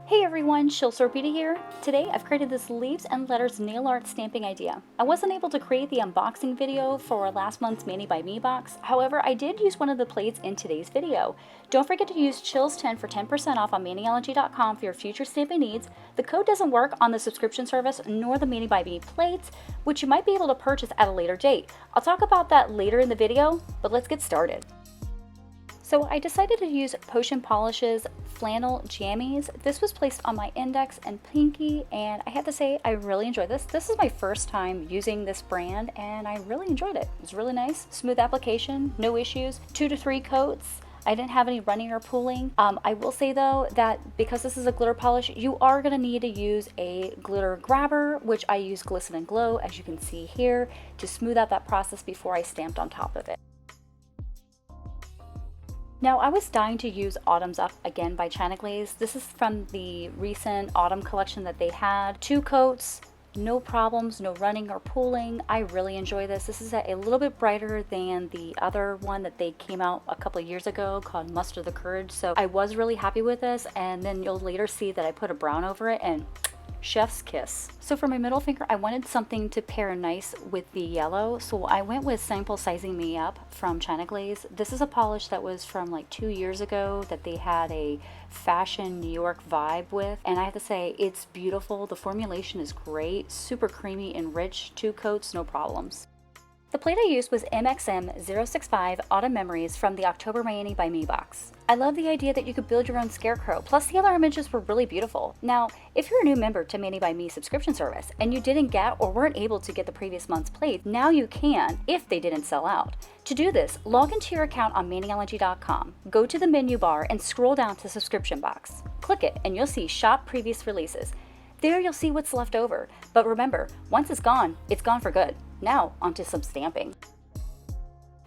Hey everyone, Shilsorpita here. Today I've created this leaves and letters nail art stamping idea. I wasn't able to create the unboxing video for last month's Mani by Me box, however I did use one of the plates in today's video. Don't forget to use Chills10 for 10% off on Maniology.com for your future stamping needs. The code doesn't work on the subscription service nor the Mani by Me plates, which you might be able to purchase at a later date. I'll talk about that later in the video, but let's get started. So I decided to use Potion Polish's Flannel Jammies. This was placed on my index and pinky, and I have to say I really enjoyed this. This is my first time using this brand, and I really enjoyed it. It was really nice, smooth application, no issues, 2 to 3 coats. I didn't have any running or pooling. I will say though that because this is a glitter polish, you are going to need to use a glitter grabber, which I use Glisten and Glow, as you can see here, to smooth out that process before I stamped on top of it. Now, I was dying to use Autumn's Up again by Glaze. This is from the recent autumn collection that they had. 2 coats, no problems, no running or pooling. I really enjoy this. This is a little bit brighter than the other one that they came out a couple of years ago called Muster the Courage. So I was really happy with this, and then you'll later see that I put a brown over it and chef's kiss. So for my middle finger, I wanted something to pair nice with the yellow, so I went with Sample Sizing Me Up from Glaze. This is a polish that was from like 2 years ago that they had a fashion New York vibe with, and I have to say it's beautiful. The formulation is great, super creamy and rich, 2 coats, no problems. The plate I used was MXM065 Autumn Memories from the October Mani by Me box. I love the idea that you could build your own scarecrow, plus the other images were really beautiful. Now, if you're a new member to Mani by Me subscription service and you didn't get or weren't able to get the previous month's plate, now you can if they didn't sell out. To do this, log into your account on Maniology.com, go to the menu bar and scroll down to subscription box. Click it and you'll see Shop Previous Releases. There you'll see what's left over, but remember, once it's gone for good. Now, onto some stamping.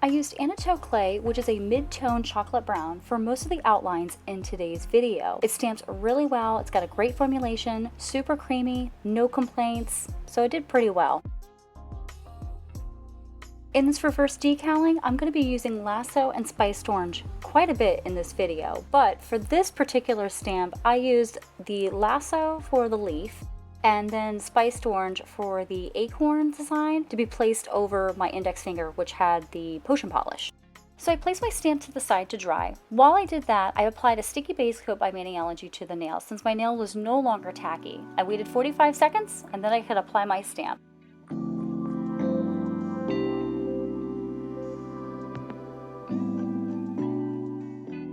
I used Annato clay, which is a mid-tone chocolate brown, for most of the outlines in today's video. It stamps really well, it's got a great formulation, super creamy, no complaints, so it did pretty well. In this reverse decaling, I'm going to be using Lasso and Spiced Orange quite a bit in this video, but for this particular stamp, I used the Lasso for the leaf, and then Spiced Orange for the acorn design to be placed over my index finger, which had the potion polish. So I placed my stamp to the side to dry. While I did that, I applied a sticky base coat by Maniology to the nail since my nail was no longer tacky. I waited 45 seconds and then I could apply my stamp.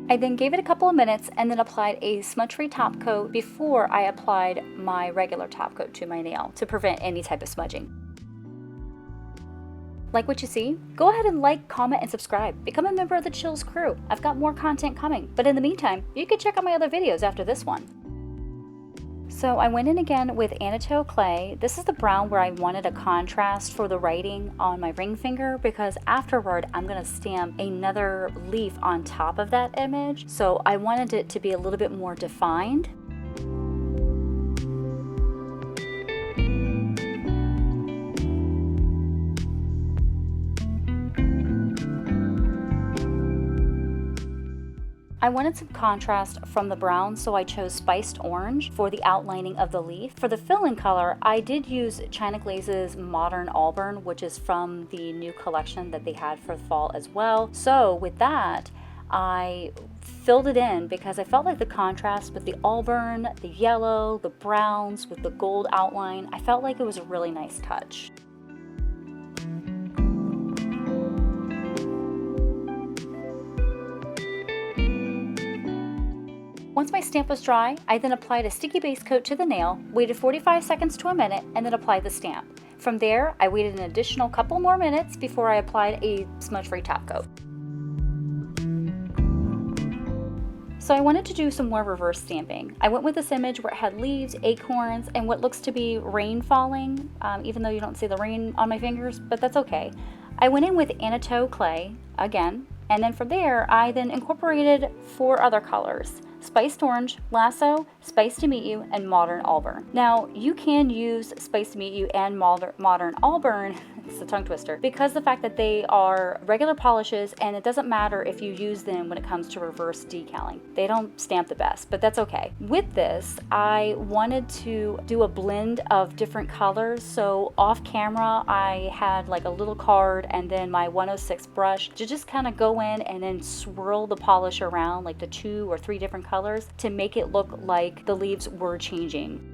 I then gave it a couple of minutes and then applied a smudge-free top coat before I applied my regular top coat to my nail to prevent any type of smudging. Like what you see? Go ahead and like, comment, and subscribe. Become a member of the Chills crew. I've got more content coming, but in the meantime, you can check out my other videos after this one. So I went in again with Annato clay. This is the brown where I wanted a contrast for the writing on my ring finger because afterward I'm going to stamp another leaf on top of that image. So I wanted it to be a little bit more defined. I wanted some contrast from the brown, so I chose Spiced Orange for the outlining of the leaf. For the fill-in color, I did use Glaze's Modern Auburn, which is from the new collection that they had for fall as well. So with that, I filled it in because I felt like the contrast with the auburn, the yellow, the browns with the gold outline, I felt like it was a really nice touch. Once my stamp was dry, I then applied a sticky base coat to the nail, waited 45 seconds to a minute, and then applied the stamp. From there, I waited an additional couple more minutes before I applied a smudge-free top coat. So I wanted to do some more reverse stamping. I went with this image where it had leaves, acorns, and what looks to be rain falling, even though you don't see the rain on my fingers, but that's okay. I went in with Annato clay, again, and then from there, I then incorporated 4 other colors. Spiced Orange, Lasso, Spiced to Meet You, and Modern Auburn. Now, you can use Spiced to Meet You and Modern Auburn it's a tongue twister, because the fact that they are regular polishes and it doesn't matter if you use them when it comes to reverse decaling. They don't stamp the best, but that's okay. With this, I wanted to do a blend of different colors. So off camera, I had like a little card and then my 106 brush to just kind of go in and then swirl the polish around like the 2 or 3 different colors to make it look like the leaves were changing.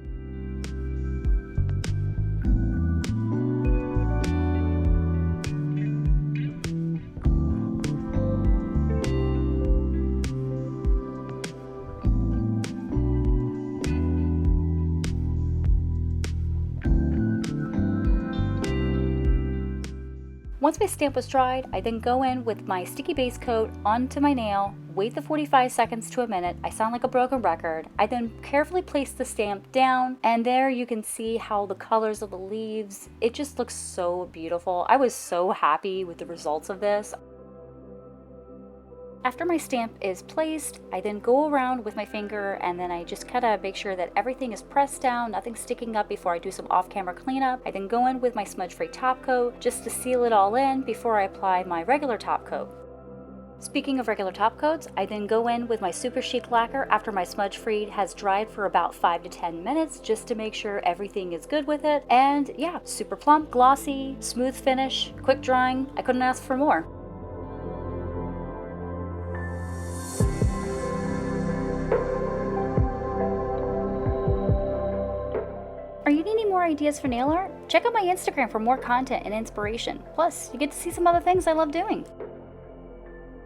Once my stamp was dried, I then go in with my sticky base coat onto my nail, wait the 45 seconds to a minute. I sound like a broken record. I then carefully place the stamp down, and there you can see how the colors of the leaves, it just looks so beautiful. I was so happy with the results of this. After my stamp is placed, I then go around with my finger and then I just kind of make sure that everything is pressed down, nothing's sticking up before I do some off-camera cleanup. I then go in with my smudge-free top coat just to seal it all in before I apply my regular top coat. Speaking of regular top coats, I then go in with my super chic lacquer after my smudge-free has dried for about 5 to 10 minutes just to make sure everything is good with it. And yeah, super plump, glossy, smooth finish, quick drying. I couldn't ask for more. Are you needing more ideas for nail art? Check out my Instagram for more content and inspiration. Plus, you get to see some other things I love doing.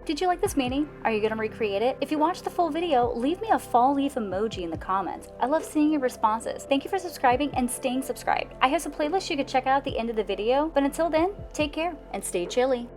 Did you like this mani? Are you going to recreate it? If you watched the full video, leave me a fall leaf emoji in the comments. I love seeing your responses. Thank you for subscribing and staying subscribed. I have some playlists you can check out at the end of the video, but until then, take care and stay chilly.